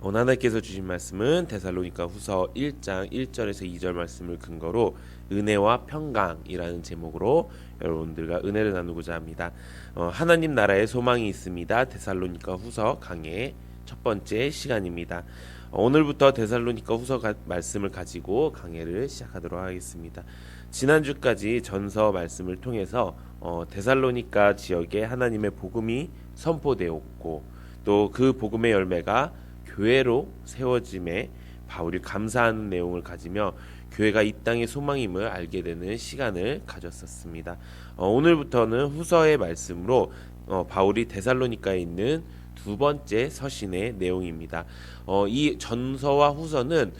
오늘 하나님께서 주신 말씀은 데살로니가 후서 1장 1절에서 2절 말씀을 근거로 은혜와 평강이라는 제목으로 여러분들과 은혜를 나누고자 합니다. 하나님 나라의 소망이 있습니다. 데살로니가 후서 강의 첫 번째 시간입니다. 오늘부터 데살로니가 후서 말씀을 가지고 강의를 시작하도록 하겠습니다. 지난주까지 전서 말씀을 통해서 데살로니가 지역에 하나님의 복음이 선포되었고 또 그 복음의 열매가 교회로 세워짐에 바울이 감사하는 내용을 가지며 교회가 이 땅의 소망임을 알게 되는 시간을 가졌었습니다. 오늘부터는 후서의 말씀으로 바울이 데살로니가에 있는 두 번째 서신의 내용입니다. 이 전서와 후서는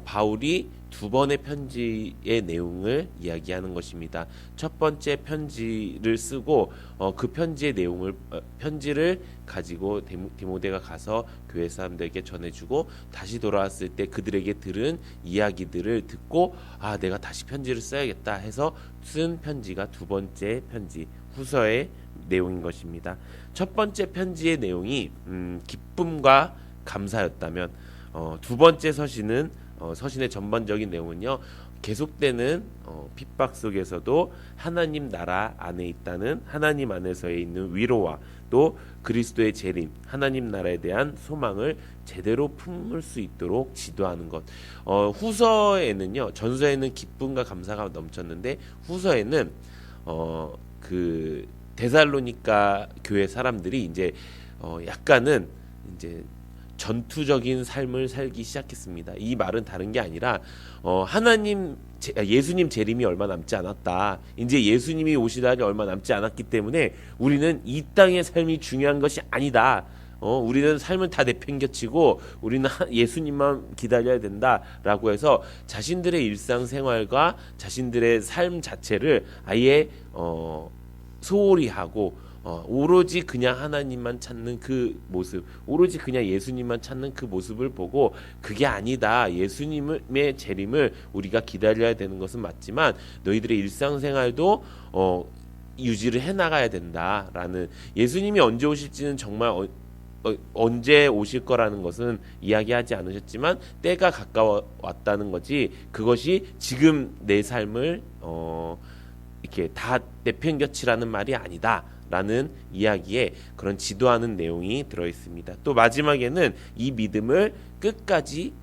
바울이 두 번의 편지의 내용을 이야기하는 것입니다. 첫 번째 편지를 쓰고 그 편지의 내용을 편지를 가지고 디모데가 가서 교회 사람들에게 전해주고 다시 돌아왔을 때 그들에게 들은 이야기들을 듣고 내가 다시 편지를 써야겠다 해서 쓴 편지가 두 번째 편지 후서의 내용인 것입니다. 첫 번째 편지의 내용이 기쁨과 감사였다면 두 번째 서신은 서신의 전반적인 내용은요 계속되는 핍박 속에서도 하나님 나라 안에 있다는 하나님 안에서에 있는 위로와 또 그리스도의 재림 하나님 나라에 대한 소망을 제대로 품을 수 있도록 지도하는 것. 후서에는요 전서에는 기쁨과 감사가 넘쳤는데 후서에는 그 데살로니가 교회 사람들이 이제 약간은 이제 전투적인 삶을 살기 시작했습니다. 이 말은 다른 게 아니라 예수님 재림이 얼마 남지 않았다. 이제 예수님이 오실 날이 얼마 남지 않았기 때문에 우리는 이 땅의 삶이 중요한 것이 아니다. 우리는 삶을 다 내팽겨치고 우리는 예수님만 기다려야 된다라고 해서 자신들의 일상생활과 자신들의 삶 자체를 아예 소홀히 하고 오로지 그냥 하나님만 찾는 그 모습, 오로지 그냥 예수님만 찾는 그 모습을 보고 그게 아니다. 예수님의 재림을 우리가 기다려야 되는 것은 맞지만 너희들의 일상생활도 유지를 해나가야 된다라는 예수님이 언제 오실지는 정말 언제 오실 거라는 것은 이야기하지 않으셨지만 때가 가까웠다는 거지 그것이 지금 내 삶을 이렇게 다 내팽겨치라는 말이 아니다. 라는 이야기에 그런 지도하는 내용이 들어 있습니다. 또 마지막에는 이 믿음을 끝까지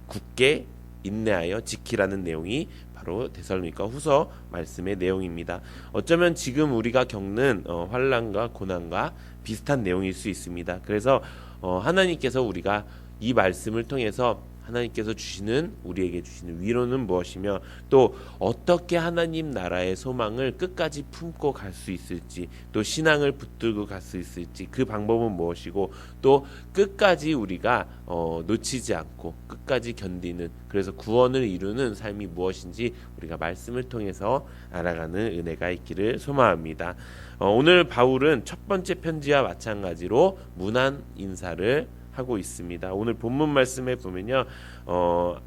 굳게 인내하여 지키라는 내용이 바로 데살로니가 후서 말씀의 내용입니다. 어쩌면 지금 우리가 겪는 환난과 고난과 비슷한 내용일 수 있습니다. 그래서 하나님께서 우리가 이 말씀을 통해서 하나님께서 우리에게 주시는 위로는 무엇이며 또 어떻게 하나님 나라의 소망을 끝까지 품고 갈 수 있을지 또 신앙을 붙들고 갈 수 있을지 그 방법은 무엇이고 또 끝까지 우리가 놓치지 않고 끝까지 견디는 그래서 구원을 이루는 삶이 무엇인지 우리가 말씀을 통해서 알아가는 은혜가 있기를 소망합니다. 오늘 바울은 첫 번째 편지와 마찬가지로 문안 인사를 하고 있습니다. 오늘 본문 말씀에 보면요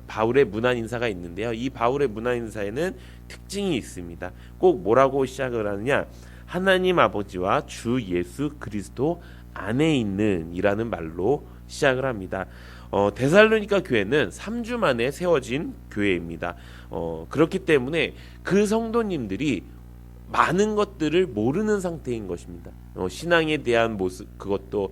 바울의 문안 인사가 있는데요 이 바울의 문안 인사에는 특징이 있습니다. 꼭 뭐라고 시작을 하느냐 하나님 아버지와 주 예수 그리스도 안에 있는 이라는 말로 시작을 합니다. 데살로니가 교회는 3주 만에 세워진 교회입니다. 그렇기 때문에 그 성도님들이 많은 것들을 모르는 상태인 것입니다. 신앙에 대한 모습 그것도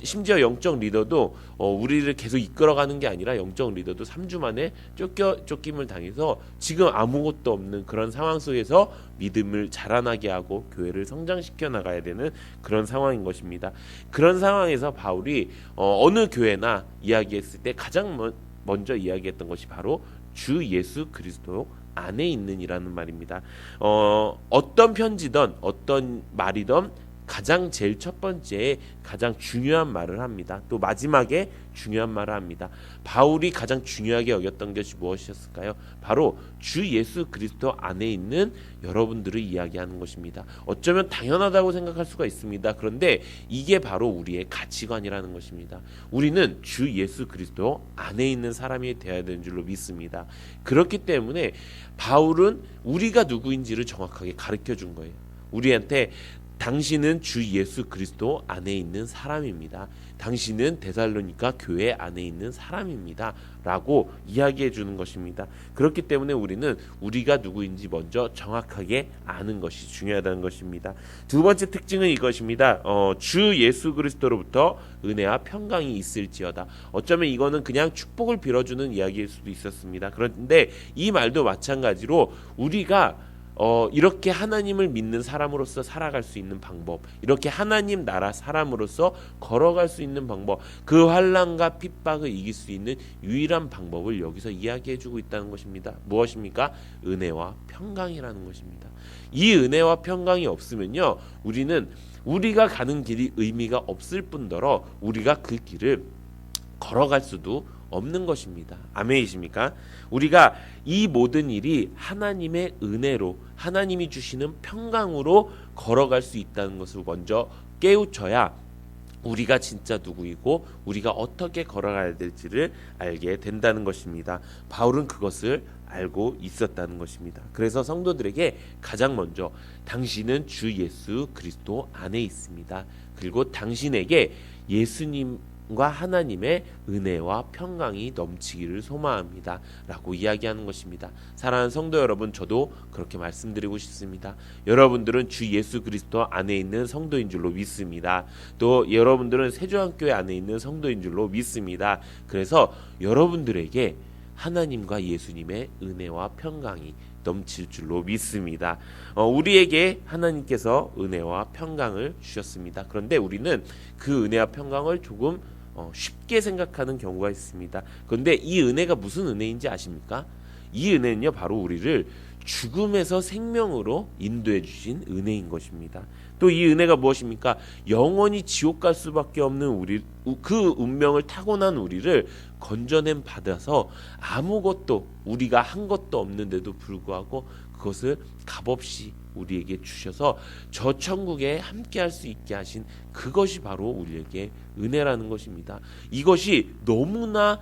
심지어 영적 리더도 우리를 계속 이끌어가는 게 아니라 영적 리더도 3주 만에 쫓김을 당해서 지금 아무것도 없는 그런 상황 속에서 믿음을 자라나게 하고 교회를 성장시켜 나가야 되는 그런 상황인 것입니다. 그런 상황에서 바울이 어느 교회나 이야기했을 때 가장 먼저 이야기했던 것이 바로 주 예수 그리스도 안에 있는 이라는 말입니다. 어떤 편지든 어떤 말이든 가장 제일 첫 번째에 가장 중요한 말을 합니다. 또 마지막에 중요한 말을 합니다. 바울이 가장 중요하게 여겼던 것이 무엇이었을까요? 바로 주 예수 그리스도 안에 있는 여러분들을 이야기하는 것입니다. 어쩌면 당연하다고 생각할 수가 있습니다. 그런데 이게 바로 우리의 가치관이라는 것입니다. 우리는 주 예수 그리스도 안에 있는 사람이 되어야 되는 줄로 믿습니다. 그렇기 때문에 바울은 우리가 누구인지를 정확하게 가르쳐 준 거예요. 우리한테 당신은 주 예수 그리스도 안에 있는 사람입니다. 당신은 데살로니가 교회 안에 있는 사람입니다. 라고 이야기해 주는 것입니다. 그렇기 때문에 우리는 우리가 누구인지 먼저 정확하게 아는 것이 중요하다는 것입니다. 두 번째 특징은 이것입니다. 주 예수 그리스도로부터 은혜와 평강이 있을지어다. 어쩌면 이거는 그냥 축복을 빌어주는 이야기일 수도 있었습니다. 그런데 이 말도 마찬가지로 우리가 이렇게 하나님을 믿는 사람으로서 살아갈 수 있는 방법, 이렇게 하나님 나라 사람으로서 걸어갈 수 있는 방법, 그 환난과 핍박을 이길 수 있는 유일한 방법을 여기서 이야기해주고 있다는 것입니다. 무엇입니까? 은혜와 평강이라는 것입니다. 이 은혜와 평강이 없으면요, 우리는 우리가 가는 길이 의미가 없을 뿐더러 우리가 그 길을 걸어갈 수도 없는 것입니다. 아멘이십니까? 우리가 이 모든 일이 하나님의 은혜로, 하나님이 주시는 평강으로 걸어갈 수 있다는 것을 먼저 깨우쳐야 우리가 진짜 누구이고 우리가 어떻게 걸어가야 될지를 알게 된다는 것입니다. 바울은 그것을 알고 있었다는 것입니다. 그래서 성도들에게 가장 먼저 당신은 주 예수 그리스도 안에 있습니다. 그리고 당신에게 예수님과 하나님의 은혜와 평강이 넘치기를 소망합니다. 라고 이야기하는 것입니다. 사랑하는 성도 여러분, 저도 그렇게 말씀드리고 싶습니다. 여러분들은 주 예수 그리스도 안에 있는 성도인 줄로 믿습니다. 또 여러분들은 세조한교회 안에 있는 성도인 줄로 믿습니다. 그래서 여러분들에게 하나님과 예수님의 은혜와 평강이 넘칠 줄로 믿습니다. 우리에게 하나님께서 은혜와 평강을 주셨습니다. 그런데 우리는 그 은혜와 평강을 조금 쉽게 생각하는 경우가 있습니다. 그런데 이 은혜가 무슨 은혜인지 아십니까? 이 은혜는요, 바로 우리를 죽음에서 생명으로 인도해 주신 은혜인 것입니다. 또 이 은혜가 무엇입니까? 영원히 지옥 갈 수밖에 없는 우리, 그 운명을 타고난 우리를 건져냄 받아서 아무것도 우리가 한 것도 없는데도 불구하고 그것을 값없이 우리에게 주셔서 저 천국에 함께할 수 있게 하신 그것이 바로 우리에게 은혜라는 것입니다. 이것이 너무나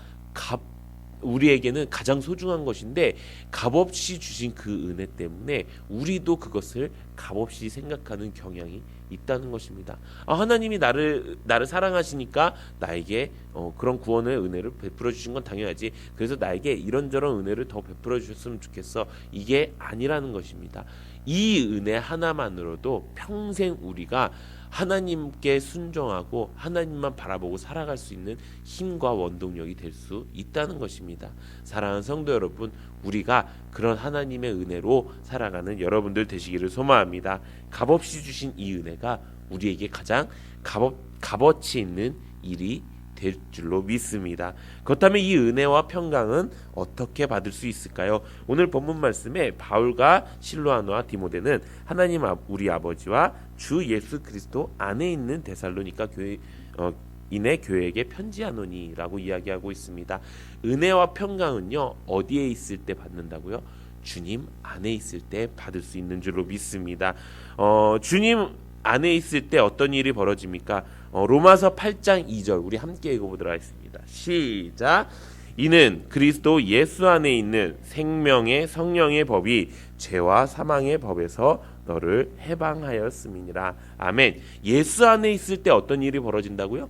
우리에게는 가장 소중한 것인데 값없이 주신 그 은혜 때문에 우리도 그것을 값없이 생각하는 경향이 있다는 것입니다. 하나님이 나를 사랑하시니까 나에게 그런 구원의 은혜를 베풀어 주신 건 당연하지. 그래서 나에게 이런저런 은혜를 더 베풀어 주셨으면 좋겠어. 이게 아니라는 것입니다. 이 은혜 하나만으로도 평생 우리가 하나님께 순종하고 하나님만 바라보고 살아갈 수 있는 힘과 원동력이 될 수 있다는 것입니다. 사랑하는 성도 여러분, 우리가 그런 하나님의 은혜로 살아가는 여러분들 되시기를 소망합니다. 값없이 주신 이 은혜가 우리에게 가장 값어치 있는 일이 될 줄로 믿습니다. 그렇다면 이 은혜와 평강은 어떻게 받을 수 있을까요? 오늘 본문 말씀에 바울과 실로아노와 디모데는 하나님 우리 아버지와 주 예수 그리스도 안에 있는 데살로니가 교회인의 교회에게 편지하노니라고 이야기하고 있습니다. 은혜와 평강은요, 어디에 있을 때 받는다고요? 주님 안에 있을 때 받을 수 있는 줄로 믿습니다. 주님 안에 있을 때 어떤 일이 벌어집니까? 로마서 8장 2절 우리 함께 읽어보도록 하겠습니다. 시작. 이는 그리스도 예수 안에 있는 생명의 성령의 법이 죄와 사망의 법에서 너를 해방하였음이니라. 아멘. 예수 안에 있을 때 어떤 일이 벌어진다고요?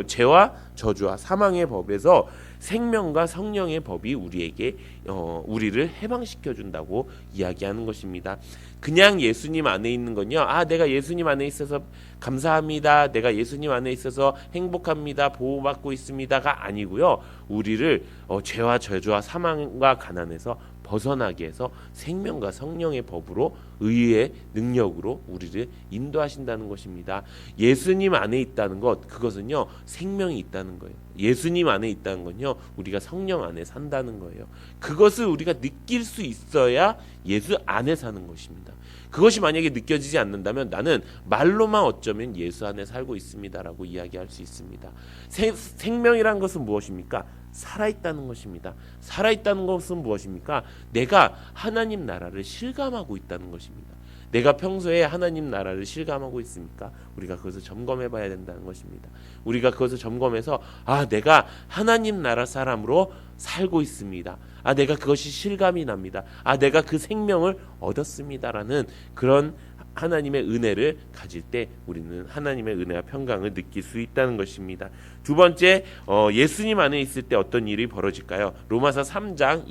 죄와 저주와 사망의 법에서 생명과 성령의 법이 우리를 해방시켜 준다고 이야기하는 것입니다. 그냥 예수님 안에 있는 건요, 내가 예수님 안에 있어서 감사합니다, 내가 예수님 안에 있어서 행복합니다, 보호받고 있습니다가 아니고요, 우리를 죄와 저주와 사망과 가난에서 벗어나게 해서 생명과 성령의 법으로, 의의 능력으로 우리를 인도하신다는 것입니다. 예수님 안에 있다는 것, 그것은요, 생명이 있다는 거예요. 예수님 안에 있다는 건요, 우리가 성령 안에 산다는 거예요. 그것을 우리가 느낄 수 있어야 예수 안에 사는 것입니다. 그것이 만약에 느껴지지 않는다면 나는 말로만 어쩌면 예수 안에 살고 있습니다라고 이야기할 수 있습니다. 생명이란 것은 무엇입니까? 살아있다는 것입니다. 살아있다는 것은 무엇입니까? 내가 하나님 나라를 실감하고 있다는 것입니다. 내가 평소에 하나님 나라를 실감하고 있습니까? 우리가 그것을 점검해 봐야 된다는 것입니다. 우리가 그것을 점검해서 내가 하나님 나라 사람으로 살고 있습니다. 내가 그것이 실감이 납니다. 내가 그 생명을 얻었습니다라는 그런 하나님의 은혜를 가질 때 우리는 하나님의 은혜와 평강을 느낄 수 있다는 것입니다. 두 번째, 예수님 안에 있을 때 어떤 일이 벌어질까요? 로마서 3장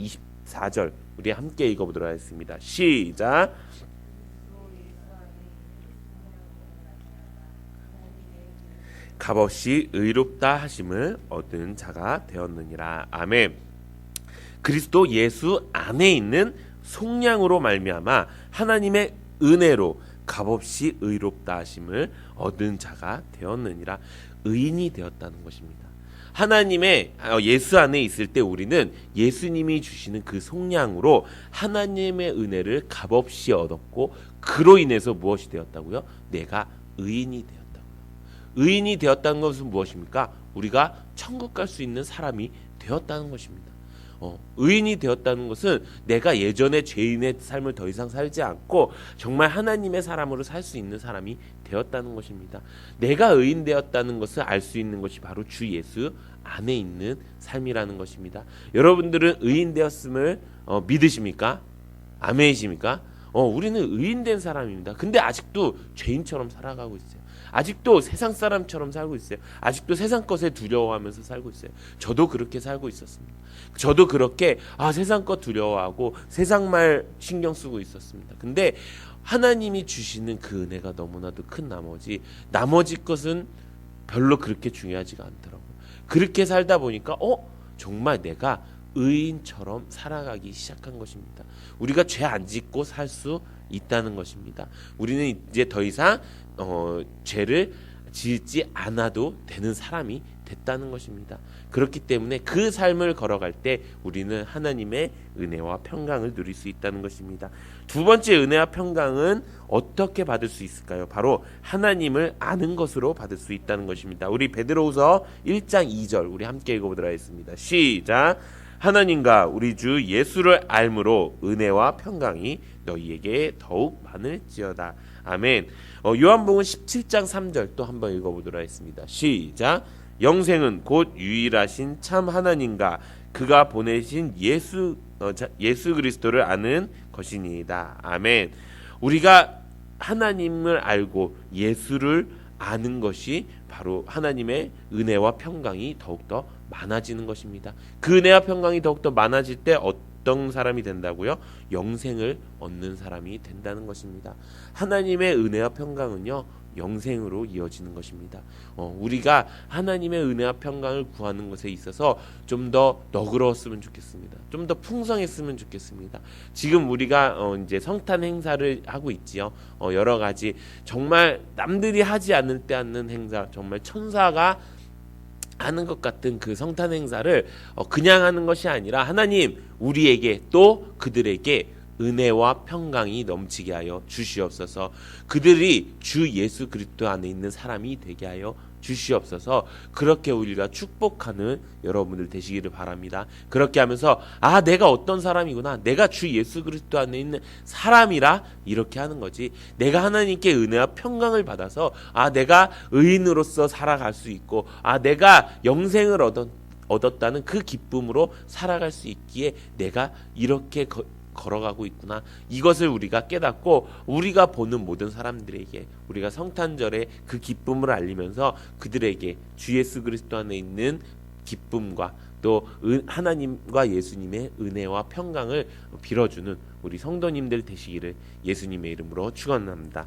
24절 우리 함께 읽어보도록 하겠습니다. 시작. 값없이 의롭다 하심을 얻은 자가 되었느니라. 아멘. 그리스도 예수 안에 있는 속량으로 말미암아 하나님의 은혜로 값없이 의롭다 하심을 얻은 자가 되었느니라. 의인이 되었다는 것입니다. 하나님의 예수 안에 있을 때 우리는 예수님이 주시는 그 속량으로 하나님의 은혜를 값없이 얻었고, 그로 인해서 무엇이 되었다고요? 내가 의인이 되었다고요. 의인이 되었다는 것은 무엇입니까? 우리가 천국 갈 수 있는 사람이 되었다는 것입니다. 의인이 되었다는 것은 내가 예전에 죄인의 삶을 더 이상 살지 않고 정말 하나님의 사람으로 살 수 있는 사람이 되었다는 것입니다. 내가 의인 되었다는 것을 알 수 있는 것이 바로 주 예수 안에 있는 삶이라는 것입니다. 여러분들은 의인 되었음을 믿으십니까? 아멘이십니까? 우리는 의인된 사람입니다. 근데 아직도 죄인처럼 살아가고 있어요. 아직도 세상 사람처럼 살고 있어요. 아직도 세상 것에 두려워하면서 살고 있어요. 저도 그렇게 살고 있었습니다. 저도 그렇게 세상 것 두려워하고 세상 말 신경 쓰고 있었습니다. 근데 하나님이 주시는 그 은혜가 너무나도 큰 나머지 것은 별로 그렇게 중요하지가 않더라고요. 그렇게 살다 보니까 정말 내가 의인처럼 살아가기 시작한 것입니다. 우리가 죄 안 짓고 살 수 있다는 것입니다. 우리는 이제 더 이상 죄를 짓지 않아도 되는 사람이 됐다는 것입니다. 그렇기 때문에 그 삶을 걸어갈 때 우리는 하나님의 은혜와 평강을 누릴 수 있다는 것입니다. 두 번째 은혜와 평강은 어떻게 받을 수 있을까요? 바로 하나님을 아는 것으로 받을 수 있다는 것입니다. 우리 베드로후서 1장 2절 우리 함께 읽어보도록 하겠습니다. 시작. 하나님과 우리 주 예수를 알므로 은혜와 평강이 너희에게 더욱 많을지어다. 아멘. 요한복음 17장 3절 또 한번 읽어보도록 하겠습니다. 시작. 영생은 곧 유일하신 참 하나님과 그가 보내신 예수 그리스도를 아는 것이니이다. 아멘. 우리가 하나님을 알고 예수를 아는 것이 바로 하나님의 은혜와 평강이 더욱더 많아지는 것입니다. 그 은혜와 평강이 더욱더 많아질 때 어떤 사람이 된다고요? 영생을 얻는 사람이 된다는 것입니다. 하나님의 은혜와 평강은요, 영생으로 이어지는 것입니다. 우리가 하나님의 은혜와 평강을 구하는 것에 있어서 좀 더 너그러웠으면 좋겠습니다. 좀 더 풍성했으면 좋겠습니다. 지금 우리가 이제 성탄 행사를 하고 있지요. 여러 가지 정말 남들이 하지 않을 때 하는 행사, 정말 천사가 하는 것 같은 그 성탄 행사를 그냥 하는 것이 아니라 하나님 우리에게 또 그들에게 은혜와 평강이 넘치게 하여 주시옵소서. 그들이 주 예수 그리스도 안에 있는 사람이 되게 하여 주시옵소서. 그렇게 우리가 축복하는 여러분들 되시기를 바랍니다. 그렇게 하면서 내가 어떤 사람이구나, 내가 주 예수 그리스도 안에 있는 사람이라 이렇게 하는 거지, 내가 하나님께 은혜와 평강을 받아서 내가 의인으로서 살아갈 수 있고 내가 영생을 얻었다는 그 기쁨으로 살아갈 수 있기에 내가 이렇게 걸어가고 있구나, 이것을 우리가 깨닫고 우리가 보는 모든 사람들에게 우리가 성탄절에 그 기쁨을 알리면서 그들에게 주 예수 그리스도 안에 있는 기쁨과 또 하나님과 예수님의 은혜와 평강을 빌어주는 우리 성도님들 되시기를 예수님의 이름으로 축원합니다.